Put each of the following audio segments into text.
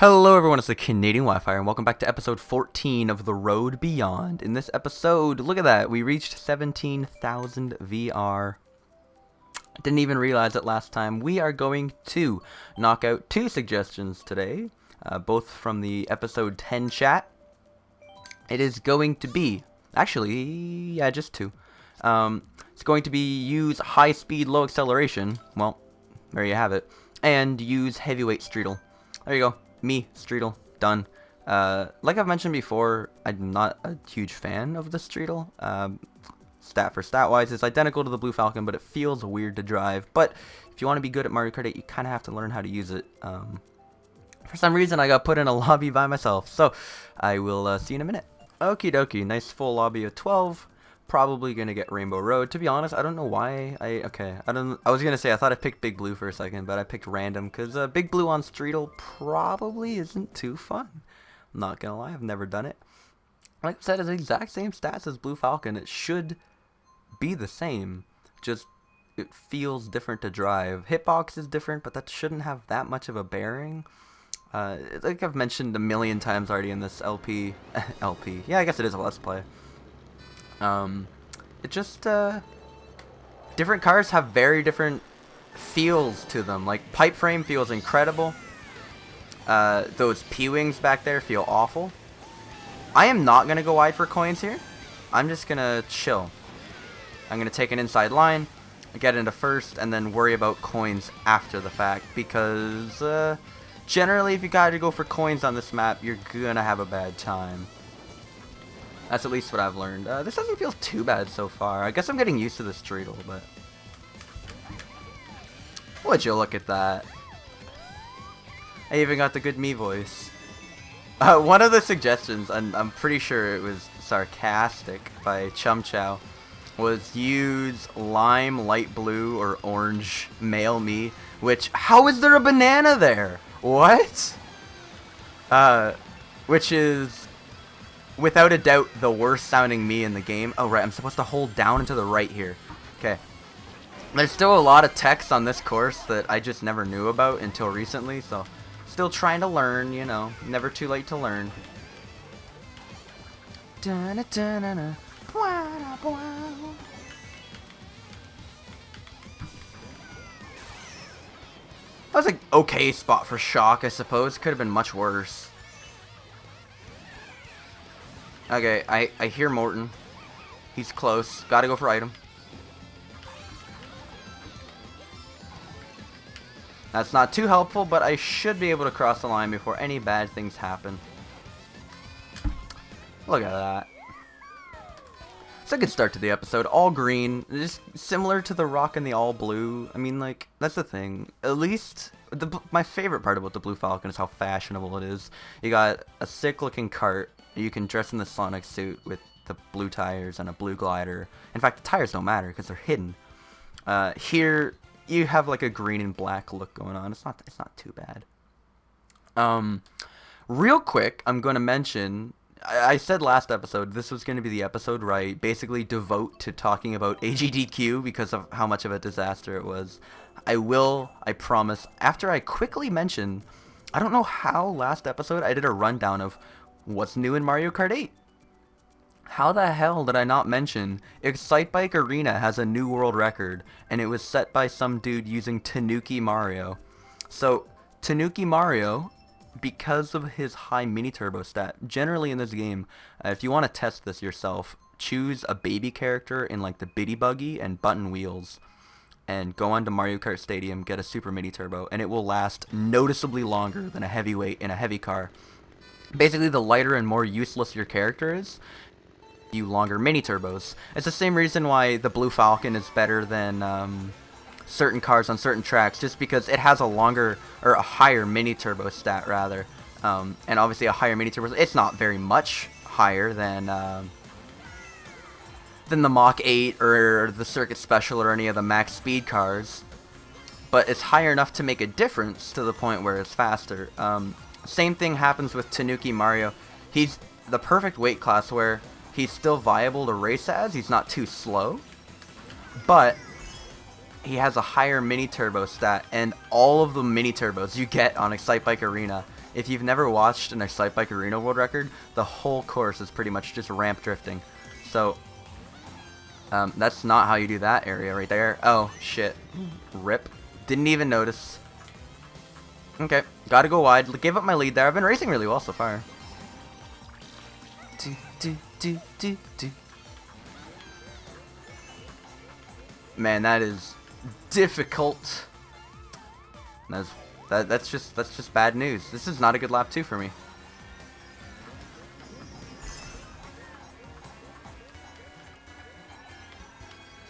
Hello everyone, it's the Canadian Wi-Fi and welcome back to episode 14 of The Road Beyond. In this episode, look at that, we reached 17,000 VR. Didn't even realize it last time. We are going to knock out two suggestions today, both from the episode 10 chat. It is going to be, actually, yeah, just two. It's going to be use high speed, low acceleration, well, there you have it, and use heavyweight streetle. There you go. Me, Streetle, done. Like I've mentioned before, I'm not a huge fan of the Streetle. Stat for stat wise, it's identical to the Blue Falcon, but it feels weird to drive. But if you want to be good at Mario Kart 8, you kind of have to learn how to use it. For some reason, I got put in a lobby by myself, so I will see you in a minute. Okie dokie, nice full lobby of 12. Probably gonna get Rainbow Road. To be honest, I don't know why. I was gonna say I thought I picked Big Blue for a second, but I picked random because Big Blue on Streetle probably isn't too fun. I'm not gonna lie, I've never done it. Like I said, it's the exact same stats as Blue Falcon. It should be the same, just it feels different to drive. Hitbox is different, but that shouldn't have that much of a bearing. Like I've mentioned a million times already in this LP. Yeah, I guess it is a Let's Play. It just, different cars have very different feels to them. Like, Pipe Frame feels incredible. Those P-Wings back there feel awful. I am not going to go wide for coins here. I'm just going to chill. I'm going to take an inside line, get into first, and then worry about coins after the fact. Because, generally, if you gotta go for coins on this map, you're going to have a bad time. That's at least what I've learned. This doesn't feel too bad so far. I guess I'm getting used to this Streetle, but... Would you look at that? I even got the good me voice. One of the suggestions, and I'm pretty sure it was sarcastic by Chum Chow, was use lime, light blue, or orange male me, which... How is there a banana there? What? Which is... without a doubt, the worst sounding me in the game. Oh, right, I'm supposed to hold down and to the right here. Okay. There's still a lot of text on this course that I just never knew about until recently, so still trying to learn, you know. Never too late to learn. That was an okay spot for shock, I suppose. Could have been much worse. Okay, I hear Morton. He's close. Gotta go for item. That's not too helpful, but I should be able to cross the line before any bad things happen. Look at that. It's a good start to the episode. All green. Just similar to the rock and the all blue. I mean, like, that's the thing. At least... my favorite part about the Blue Falcon is how fashionable it is. You got a sick looking cart. You can dress in the Sonic suit with the blue tires and a blue glider. In fact, the tires don't matter because they're hidden. Here you have like a green and black look going on. It's not too bad. Real quick, I'm going to mention. I said last episode this was going to be the episode where I basically devote to talking about AGDQ because of how much of a disaster it was. I promise. After I quickly mention, I don't know how last episode I did a rundown of what's new in Mario Kart 8. How the hell did I not mention Excitebike Arena has a new world record, and it was set by some dude using Tanuki Mario. So, Tanuki Mario, because of his high mini turbo stat, generally in this game, if you want to test this yourself, choose a baby character in like the Biddy Buggy and Button Wheels, and go onto Mario Kart Stadium, get a super mini turbo, and it will last noticeably longer than a heavyweight in a heavy car. Basically, the lighter and more useless your character is, you longer mini turbos. It's the same reason why the Blue Falcon is better than certain cars on certain tracks, just because it has a longer, or a higher mini turbo stat, rather. And obviously a higher mini turbo, it's not very much higher than the Mach 8 or the Circuit Special or any of the max speed cars. But it's higher enough to make a difference to the point where it's faster. Same thing happens with Tanuki Mario. He's the perfect weight class where he's still viable to race as. He's not too slow. But he has a higher mini turbo stat. And all of the mini turbos you get on Excitebike Arena if you've never watched an Excite Bike Arena world record, the whole course is pretty much just ramp drifting. So that's not how you do that area right there. Oh shit, rip. Didn't even notice. Okay, gotta go wide. Gave up my lead there. I've been racing really well so far. Man, that is difficult. That's just bad news. This is not a good lap 2 for me.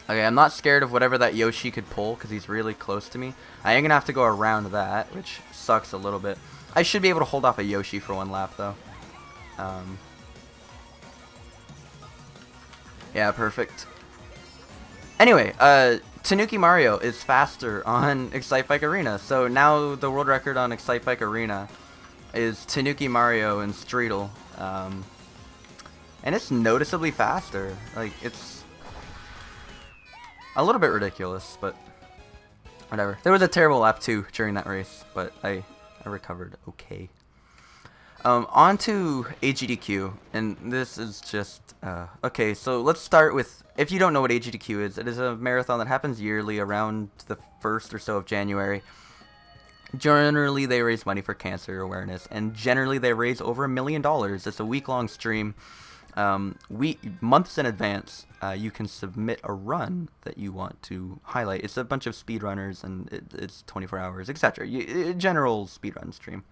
Okay, I'm not scared of whatever that Yoshi could pull because he's really close to me. I am gonna have to go around that, which sucks a little bit. I should be able to hold off a Yoshi for one lap though. Yeah, perfect. Anyway, Tanuki Mario is faster on Excite Bike Arena. So now the world record on Excite Bike Arena is Tanuki Mario and Streetle. And it's noticeably faster. Like, it's a little bit ridiculous, but whatever. There was a terrible lap 2 during that race, but I recovered okay. On to AGDQ, and this is just, okay, so let's start with, if you don't know what AGDQ is, it is a marathon that happens yearly around the 1st or so of January. Generally, they raise money for cancer awareness, and generally they raise over $1 million. It's a week-long stream. Months in advance, you can submit a run that you want to highlight. It's a bunch of speedrunners, and it's 24 hours, etc. General speedrun stream.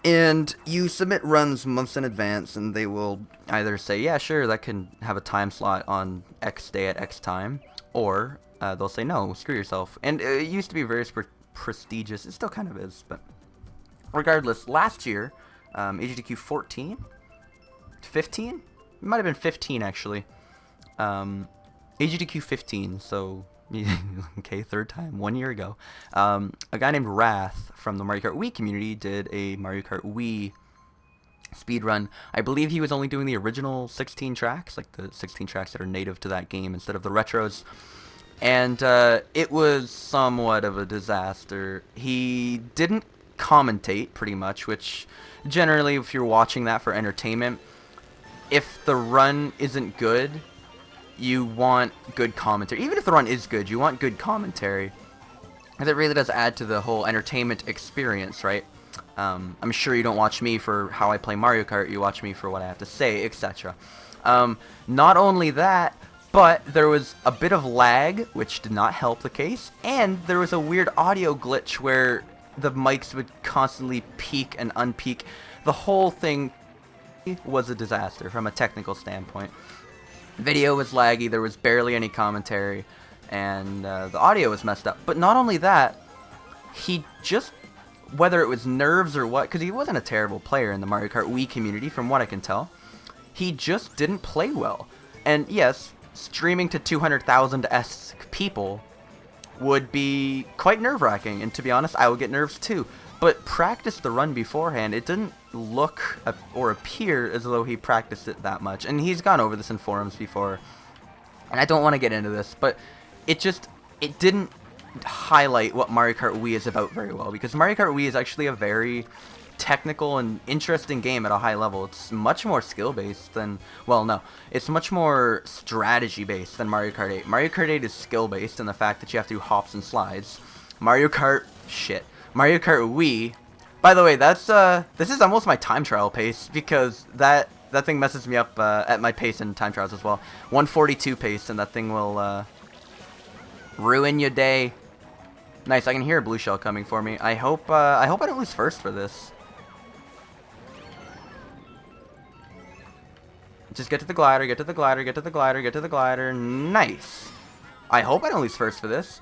And you submit runs months in advance, and they will either say, yeah, sure, that can have a time slot on X day at X time, or they'll say, no, screw yourself. And it used to be very prestigious. It still kind of is, but regardless, last year, AGDQ 14? 15? It might have been 15, actually. AGDQ 15, so... okay, third time, 1 year ago. A guy named Wrath from the Mario Kart Wii community did a Mario Kart Wii speedrun. I believe he was only doing the original 16 tracks, like the 16 tracks that are native to that game instead of the retros. And it was somewhat of a disaster. He didn't commentate, pretty much, which generally, if you're watching that for entertainment, if the run isn't good, you want good commentary. Even if the run is good, you want good commentary. And it really does add to the whole entertainment experience, right? I'm sure you don't watch me for how I play Mario Kart, you watch me for what I have to say, etc. Not only that, but there was a bit of lag, which did not help the case, and there was a weird audio glitch where the mics would constantly peak and unpeak. The whole thing was a disaster from a technical standpoint. Video was laggy, there was barely any commentary, and the audio was messed up. But not only that, he just, whether it was nerves or what, because he wasn't a terrible player in the Mario Kart Wii community, from what I can tell, he just didn't play well. And yes, streaming to 200,000-esque people would be quite nerve-wracking, and to be honest, I would get nerves too. But practice the run beforehand, it didn't look or appear as though he practiced it that much. And he's gone over this in forums before, and I don't want to get into this, but it didn't highlight what Mario Kart Wii is about very well, because Mario Kart Wii is actually a very technical and interesting game at a high level. It's much more skill-based than, well, no, it's much more strategy-based than Mario Kart 8. Mario Kart 8 is skill-based in the fact that you have to do hops and slides. Mario Kart Wii, by the way, this is almost my time trial pace, because that thing messes me up at my pace in time trials as well. 142 pace, and that thing will ruin your day. Nice, I can hear a blue shell coming for me. I hope I don't lose first for this. Just get to the glider, get to the glider, get to the glider, get to the glider. Nice. I hope I don't lose first for this.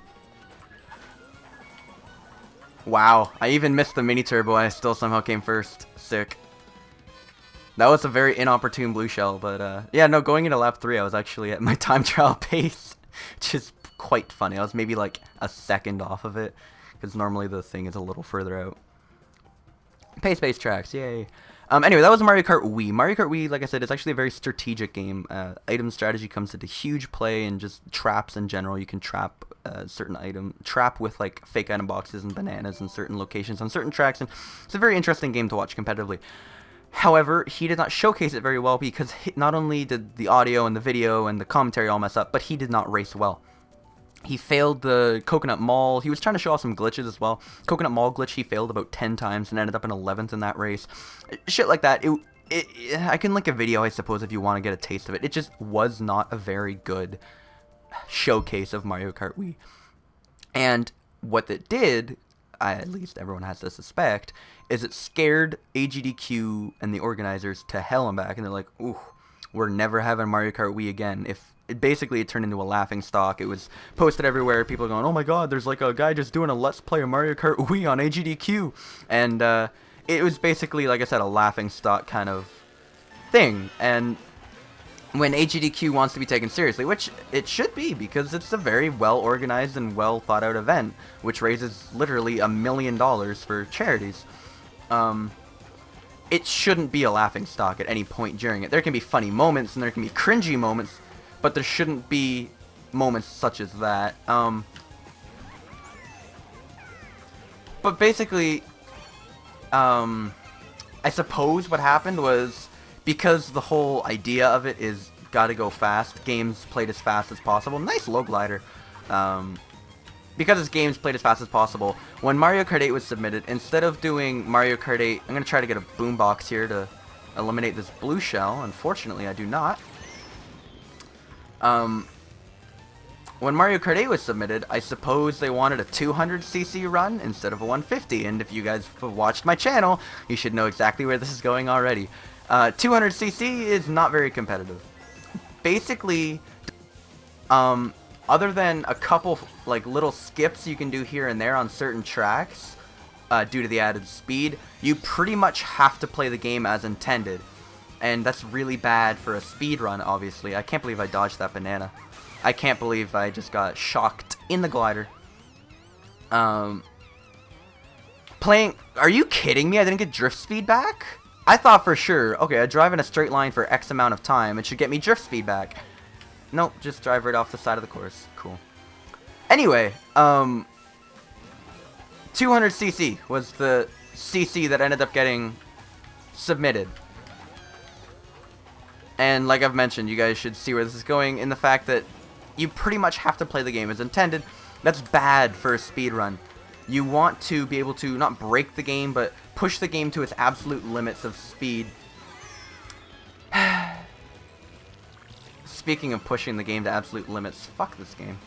Wow, I even missed the mini turbo and I still somehow came first. Sick. That was a very inopportune blue shell, but yeah, no, going into lap 3 I was actually at my time trial pace, which is quite funny. I was maybe like a second off of it, because normally the thing is a little further out. Pace-based tracks, yay. Anyway, that was Mario Kart Wii. Mario Kart Wii, like I said, is actually a very strategic game. Item strategy comes into huge play, and just traps in general. You can trap certain trap with like fake item boxes and bananas in certain locations on certain tracks, and it's a very interesting game to watch competitively. However, he did not showcase it very well because not only did the audio and the video and the commentary all mess up, but he did not race well. He failed the Coconut Mall. He was trying to show off some glitches as well. Coconut Mall glitch, he failed about 10 times and ended up in 11th in that race. Shit like that. I can link a video, I suppose, if you want to get a taste of it. It just was not a very good showcase of Mario Kart Wii. And what it did, at least everyone has to suspect, is it scared AGDQ and the organizers to hell and back. And they're like, ooh, we're never having Mario Kart Wii again. It turned into a laughing stock. It was posted everywhere. People going, oh my god, there's like a guy just doing a Let's Play of Mario Kart Wii on AGDQ. And it was basically, like I said, a laughing stock kind of thing. And when AGDQ wants to be taken seriously, which it should be, because it's a very well organized and well thought out event, which raises literally $1 million for charities, it shouldn't be a laughing stock at any point during it. There can be funny moments and there can be cringy moments, but there shouldn't be moments such as that. But basically, I suppose what happened was, because the whole idea of it is gotta go fast, games played as fast as possible. Nice low glider. Because it's games played as fast as possible, when Mario Kart 8 was submitted, instead of doing Mario Kart 8, I'm gonna try to get a boombox here to eliminate this blue shell. Unfortunately, I do not. When Mario Kart 8 was submitted, I suppose they wanted a 200cc run instead of a 150, and if you guys have watched my channel, you should know exactly where this is going already. 200cc is not very competitive. Basically, other than a couple like little skips you can do here and there on certain tracks, due to the added speed, you pretty much have to play the game as intended. And that's really bad for a speed run, obviously. I can't believe I dodged that banana. I can't believe I just got shocked in the glider. Are you kidding me? I didn't get drift speed back? I thought for sure, okay, I drive in a straight line for X amount of time, it should get me drift speed back. Nope, just drive right off the side of the course. Cool. Anyway, 200cc was the CC that ended up getting submitted. And like I've mentioned, you guys should see where this is going in the fact that you pretty much have to play the game as intended. That's bad for a speedrun. You want to be able to not break the game, but push the game to its absolute limits of speed. Speaking of pushing the game to absolute limits, fuck this game.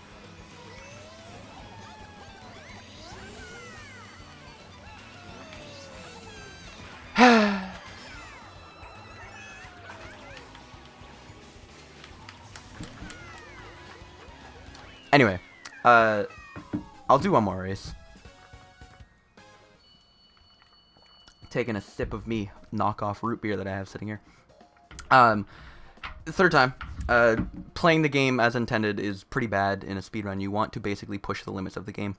Anyway, I'll do one more race. Taking a sip of me knockoff root beer that I have sitting here. Third time. Playing the game as intended is pretty bad in a speedrun. You want to basically push the limits of the game.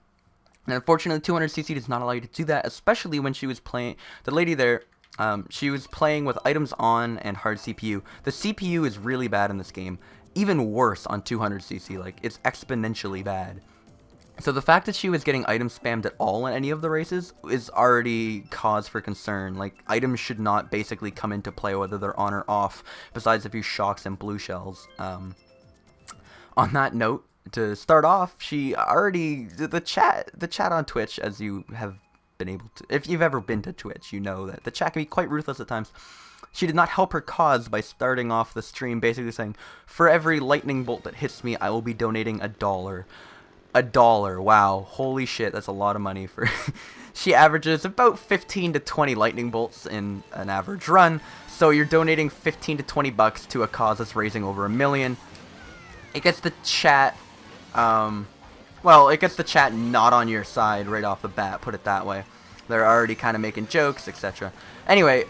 And unfortunately, 200cc does not allow you to do that, especially when she was playing... The lady there, she was playing with items on and hard CPU. The CPU is really bad in this game. Even worse on 200cc, like, it's exponentially bad. So the fact that she was getting item spammed at all in any of the races is already cause for concern. Like, items should not basically come into play whether they're on or off, besides a few shocks and blue shells. On that note, to start off, she already... The chat on Twitch, as you have been able to... If you've ever been to Twitch, you know that the chat can be quite ruthless at times. She did not help her cause by starting off the stream basically saying, for every lightning bolt that hits me, I will be donating $1. $1, wow, holy shit, that's a lot of money for... She averages about 15 to 20 lightning bolts in an average run, so you're donating 15 to 20 bucks to a cause that's raising over $1 million. It gets the chat, well, it gets the chat not on your side right off the bat, put it that way. They're already kind of making jokes, etc. Anyway,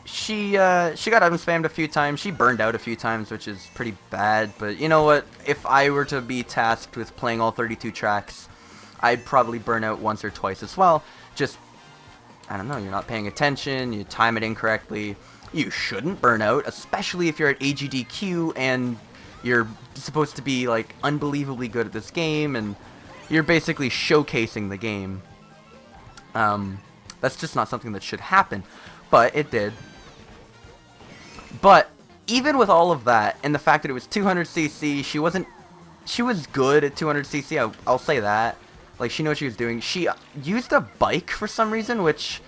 She got item spammed a few times. She burned out a few times, which is pretty bad. But you know what? If I were to be tasked with playing all 32 tracks, I'd probably burn out once or twice as well. Just, I don't know, you're not paying attention, you time it incorrectly. You shouldn't burn out, especially if you're at AGDQ and you're supposed to be like unbelievably good at this game and you're basically showcasing the game. That's just not something that should happen, but it did. But even with all of that and the fact that it was 200cc, she was good at 200cc, I'll say that. Like, she knew what she was doing. She used a bike for some reason, which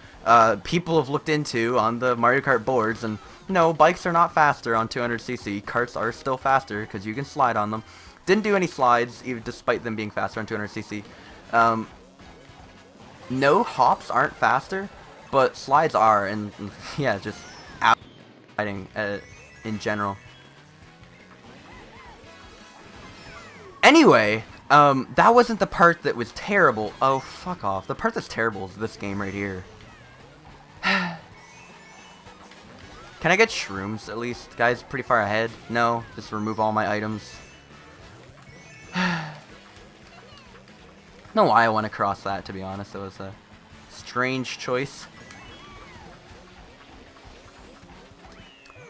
people have looked into on the Mario Kart boards, and no, bikes are not faster on 200cc. Karts are still faster because you can slide on them. Didn't do any slides, even despite them being faster on 200cc. No, hops aren't faster, but slides are, and yeah, just out sliding in general. Anyway, that wasn't the part that was terrible. Oh, fuck off. The part that's terrible is this game right here. Can I get shrooms, at least? Guys, pretty far ahead. No, just remove all my items. Know why I want to cross that, to be honest. It was a strange choice.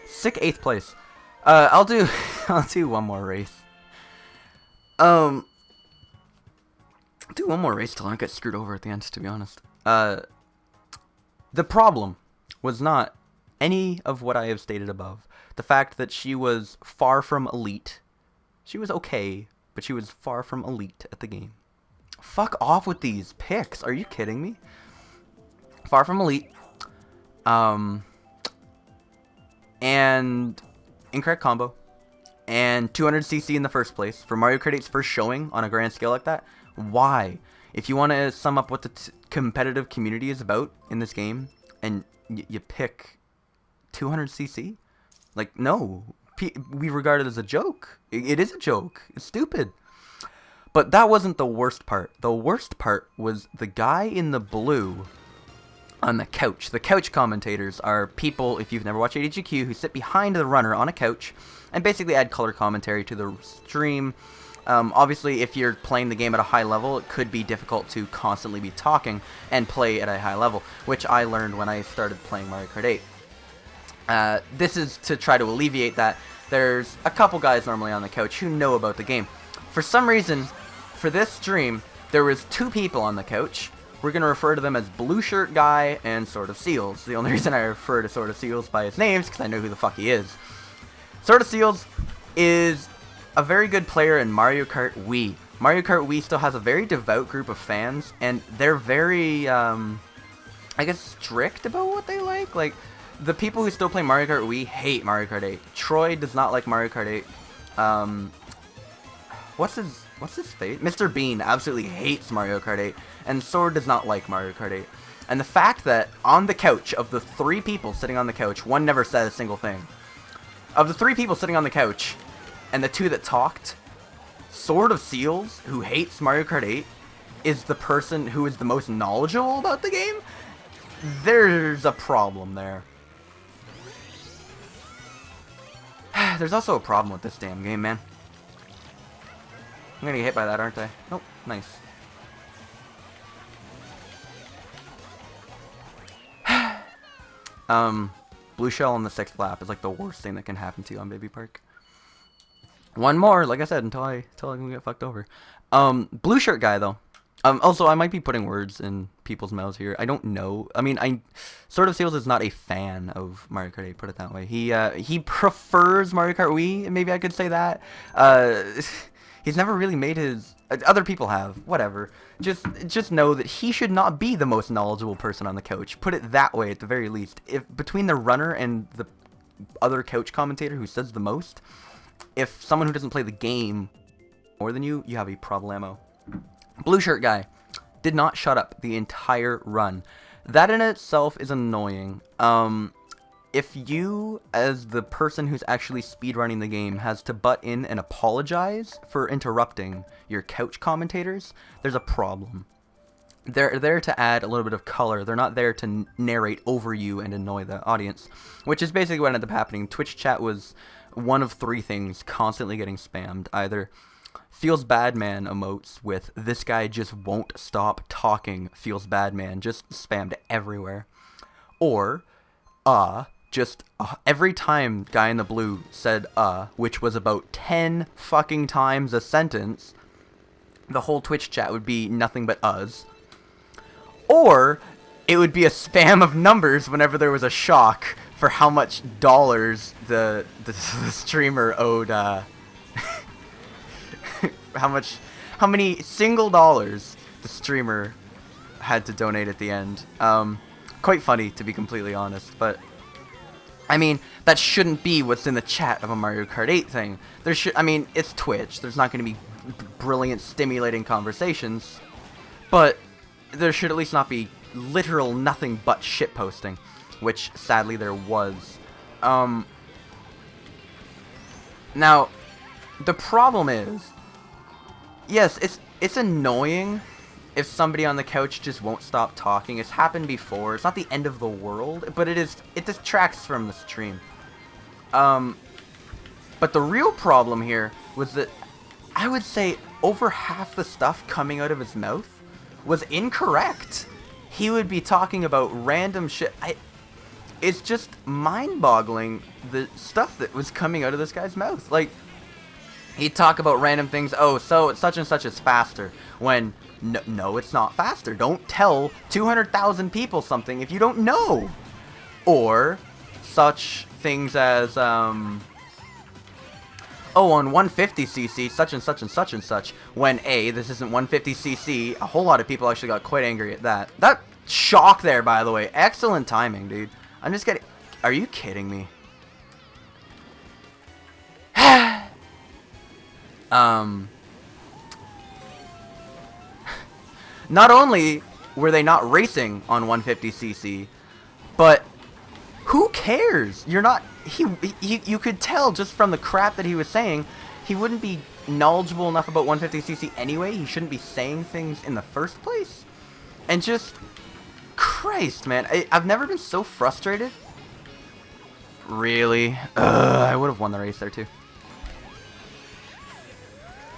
Sick 8th place. I'll do one more race. Do one more race till I don't get screwed over at the end, to be honest. The problem was not any of what I have stated above. The fact that she was far from elite. She was okay, but she was far from elite at the game. Fuck off with these picks. Are you kidding me? Far from elite. And incorrect combo. And 200cc in the first place for Mario Kart 8's first showing on a grand scale like that. Why? If you want to sum up what the competitive community is about in this game, and you pick 200cc, like, no, we regard it as a joke. It is a joke. It's stupid. But that wasn't the worst part. The worst part was the guy in the blue on the couch. The couch commentators are people, if you've never watched AGDQ, who sit behind the runner on a couch and basically add color commentary to the stream. Obviously, if you're playing the game at a high level, it could be difficult to constantly be talking and play at a high level, which I learned when I started playing Mario Kart 8. This is to try to alleviate that. There's a couple guys normally on the couch who know about the game. For some reason, for this stream, there was 2 people on the couch. We're going to refer to them as Blue Shirt Guy and Sword of Seals. The only reason I refer to Sword of Seals by his name is because I know who the fuck he is. Sword of Seals is a very good player in Mario Kart Wii. Mario Kart Wii still has a very devout group of fans, and they're very, I guess, strict about what they like. Like, the people who still play Mario Kart Wii hate Mario Kart 8. Troy does not like Mario Kart 8. What's his fate? Mr. Bean absolutely hates Mario Kart 8, and Sword does not like Mario Kart 8. And the fact that on the couch, of the 3 people sitting on the couch, one never said a single thing. Of the 3 people sitting on the couch, and the 2 that talked, Sword of Seals, who hates Mario Kart 8, is the person who is the most knowledgeable about the game. There's a problem there. There's also a problem with this damn game, man. I'm gonna get hit by that, aren't I? Nope. Nice. Blue shell on the 6th lap is like the worst thing that can happen to you on Baby Park. One more, like I said, until I can get fucked over. Blue shirt guy though. Also, I might be putting words in people's mouths here. I don't know. I mean, Sword of Seals is not a fan of Mario Kart 8, put it that way. He prefers Mario Kart Wii, maybe I could say that. He's never really made his... Other people have. Whatever. Just know that he should not be the most knowledgeable person on the couch. Put it that way, at the very least. If between the runner and the other couch commentator who says the most, if someone who doesn't play the game more than you, you have a problemo. Blue shirt guy did not shut up the entire run. That in itself is annoying. If you, as the person who's actually speedrunning the game, has to butt in and apologize for interrupting your couch commentators, there's a problem. They're there to add a little bit of color. They're not there to narrate over you and annoy the audience, which is basically what ended up happening. Twitch chat was one of 3 things constantly getting spammed. Either feels bad man emotes with this guy just won't stop talking feels bad man just spammed everywhere. Or just every time guy in the blue said which was about 10 fucking times a sentence, the whole Twitch chat would be nothing but us. Or it would be a spam of numbers whenever there was a shock for how much dollars the streamer owed, how many single dollars the streamer had to donate at the end. Quite funny, to be completely honest, but I mean, that shouldn't be what's in the chat of a Mario Kart 8 thing. I mean, it's Twitch. There's not going to be brilliant, stimulating conversations, but there should at least not be literal nothing but shit posting, which sadly there was. Now, the problem is, yes, it's annoying if somebody on the couch just won't stop talking. It's happened before. It's not the end of the world, but it distracts from the stream. But the real problem here was that I would say over half the stuff coming out of his mouth was incorrect. He would be talking about random shit. It's just mind-boggling, the stuff that was coming out of this guy's mouth. Like, he'd talk about random things. Oh, so such and such is faster. When, no, it's not faster. Don't tell 200,000 people something if you don't know. Or such things as, oh, on 150cc, such and such and such and such. When this isn't 150cc, a whole lot of people actually got quite angry at that. That shock there, by the way. Excellent timing, dude. I'm just getting... Are you kidding me? Not only were they not racing on 150cc, but who cares? You're not... You could tell just from the crap that he was saying, he wouldn't be knowledgeable enough about 150cc anyway. He shouldn't be saying things in the first place. And just... Christ, man. I've never been so frustrated. Really? I would have won the race there, too.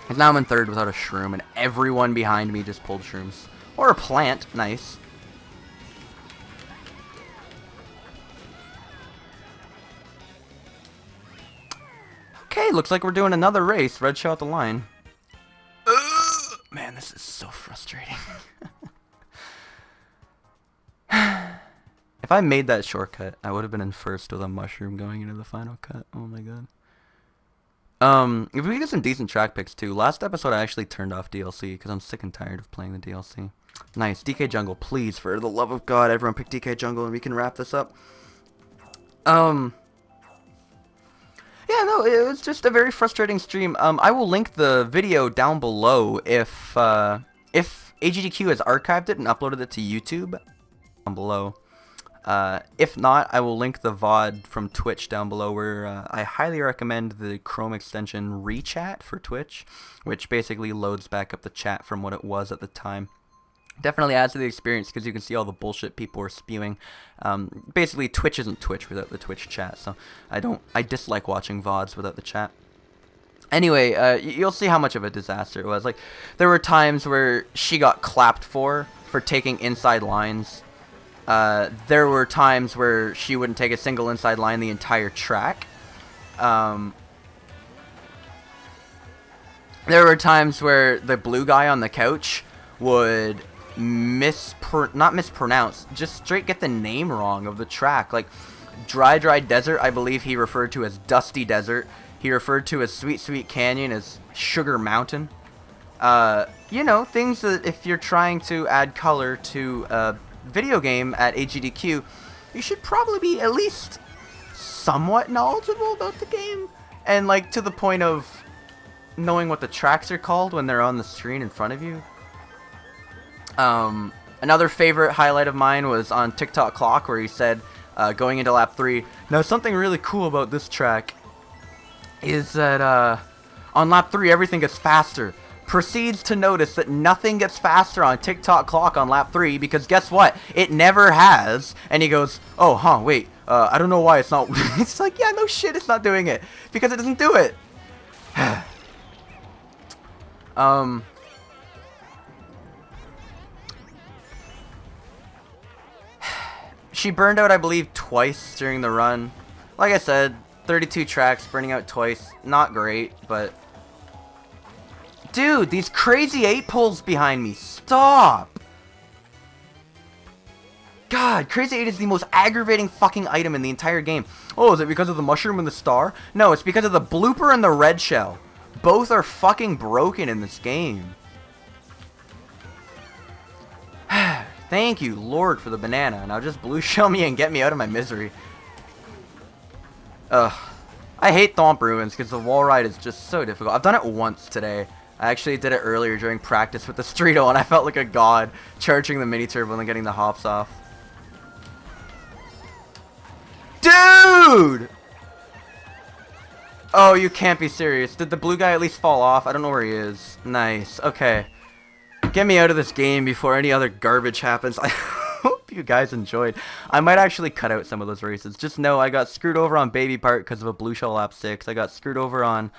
Because now I'm in third without a shroom, and everyone behind me just pulled shrooms. Or a plant. Nice. Okay, looks like we're doing another race. Red show at the line. Man, this is so frustrating. If I made that shortcut, I would have been in first with a mushroom going into the final cut. Oh my god. If we get some decent track picks too. Last episode I actually turned off DLC because I'm sick and tired of playing the DLC. Nice. DK Jungle, please, for the love of God, everyone pick DK Jungle and we can wrap this up. Yeah, no, it was just a very frustrating stream. I will link the video down below if AGDQ has archived it and uploaded it to YouTube down below. If not, I will link the VOD from Twitch down below, where I highly recommend the Chrome extension ReChat for Twitch, which basically loads back up the chat from what it was at the time. Definitely adds to the experience because you can see all the bullshit people are spewing. Basically, Twitch isn't Twitch without the Twitch chat, so I dislike watching VODs without the chat. Anyway, you'll see how much of a disaster it was. Like, there were times where she got clapped for taking inside lines. There were times where she wouldn't take a single inside line the entire track. There were times where the blue guy on the couch would not mispronounce, just straight get the name wrong of the track. Like, Dry Desert, I believe he referred to as Dusty Desert. He referred to as Sweet Canyon as Sugar Mountain. You know, things that if you're trying to add color to video game at AGDQ, you should probably be at least somewhat knowledgeable about the game, and like to the point of knowing what the tracks are called when they're on the screen in front of you. Another favorite highlight of mine was on TikTok Clock, where he said, going into lap 3, now something really cool about this track is that on lap 3 everything gets faster. Proceeds to notice that nothing gets faster on TikTok Clock on lap 3 because guess what? It never has. And he goes, oh, huh, wait, I don't know why it's not. It's like, yeah, no shit, it's not doing it because it doesn't do it. She burned out, I believe, twice during the run. Like I said, 32 tracks, burning out twice. Not great, but... Dude, these crazy 8-pulls behind me. Stop! God, Crazy 8 is the most aggravating fucking item in the entire game. Oh, is it because of the mushroom and the star? No, it's because of the blooper and the red shell. Both are fucking broken in this game. Thank you, Lord, for the banana. Now just blue shell me and get me out of my misery. Ugh. I hate Thomp Ruins because the wall ride is just so difficult. I've done it once today. I actually did it earlier during practice with the Streeto, and I felt like a god charging the mini turbo and then getting the hops off. Dude! Oh, you can't be serious. Did the blue guy at least fall off? I don't know where he is. Nice. Okay. Get me out of this game before any other garbage happens. I hope you guys enjoyed. I might actually cut out some of those races. Just know I got screwed over on Baby Part because of a blue shell lap 6. I got screwed over on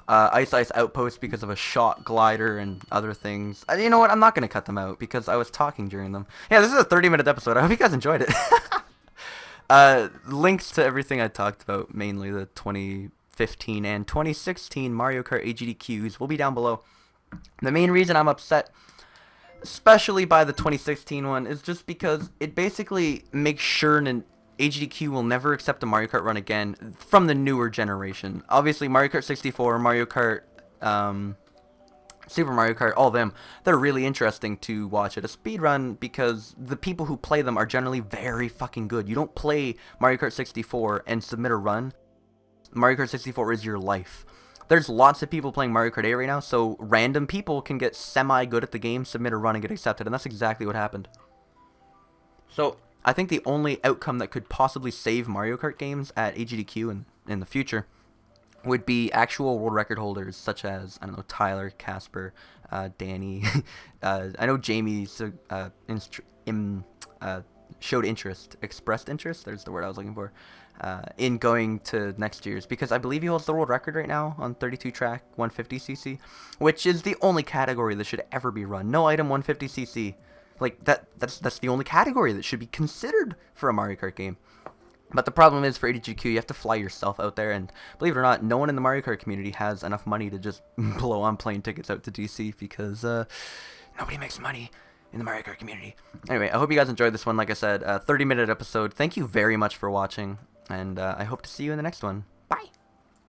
Ice Outpost because of a shot glider and other things. You know what? I'm not going to cut them out because I was talking during them. Yeah, this is a 30-minute episode. I hope you guys enjoyed it. Links to everything I talked about, mainly the 2015 and 2016 Mario Kart AGDQs, will be down below. The main reason I'm upset, especially by the 2016 one, is just because it basically makes sure an AGDQ will never accept a Mario Kart run again from the newer generation. Obviously, Mario Kart 64, Mario Kart, Super Mario Kart, all of them, they're really interesting to watch at a speed run because the people who play them are generally very fucking good. You don't play Mario Kart 64 and submit a run. Mario Kart 64 is your life. There's lots of people playing Mario Kart 8 right now, so random people can get semi-good at the game, submit a run, and get accepted, and that's exactly what happened. So, I think the only outcome that could possibly save Mario Kart games at AGDQ in the future would be actual world record holders, such as, I don't know, Tyler, Casper, Danny. I know Jamie showed interest, expressed interest, there's the word I was looking for, in going to next year's, because I believe he holds the world record right now on 32 track 150cc, which is the only category that should ever be run. No item 150cc. Like, that's the only category that should be considered for a Mario Kart game. But the problem is, for AGDQ, you have to fly yourself out there, and believe it or not, no one in the Mario Kart community has enough money to just blow on plane tickets out to DC, because nobody makes money in the Mario Kart community. Anyway, I hope you guys enjoyed this one. Like I said, 30-minute episode. Thank you very much for watching, and I hope to see you in the next one. Bye!